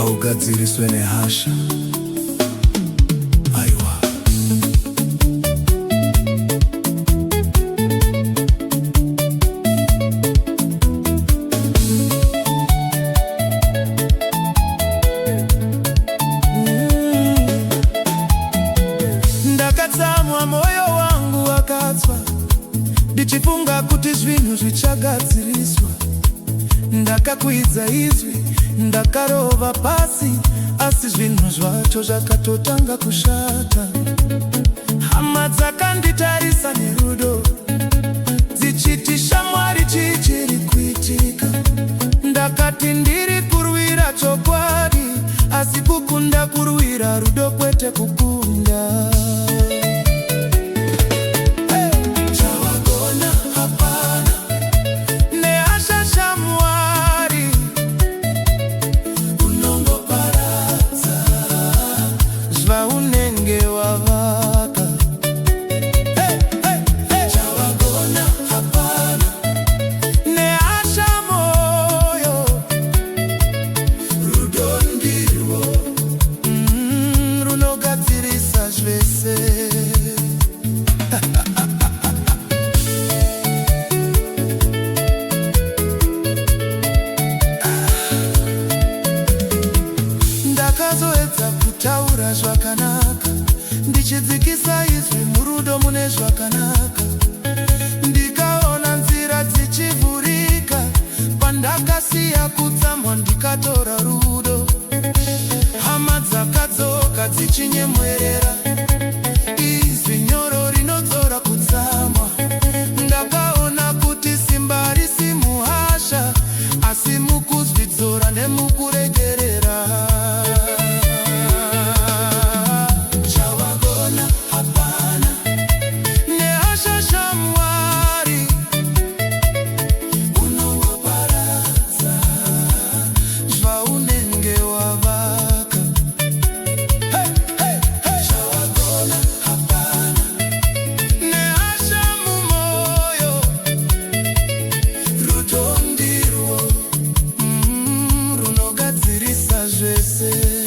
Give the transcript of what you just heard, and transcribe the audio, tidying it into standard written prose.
ngaugadziriswe nehasha. Aiwa. Ndakatsamwa moyo wangu wakatsva, ndichifunga kuti zvinhu zvichagadziriswa. Ndakakwidza izwi, ndakarova pasi, asi zvinhu zvacho zvakatotanga kushata. Hama dzakanditarisa nerudo, dzichiti shamwari chichiri kuitika. Ndakati ndiri kurwira chokwadi, asi kukunda kurwira rudo kwete kukunda. Ndakazoedza kutaura zvakanaka, ndichidzikisa izvi murudo mune zvakanaka. Ndikaona nzira dzichivhurika, pandakasiya kutsamwa ndikatora rudo. Hama dzakadzoka dzichinyemwerera, izwi nyoro rinodzora kutsamwa. Ndakaona kuti simba risi muhasha, asi mukuzvidzora nemukuregerera. Runogadzirisa zvese.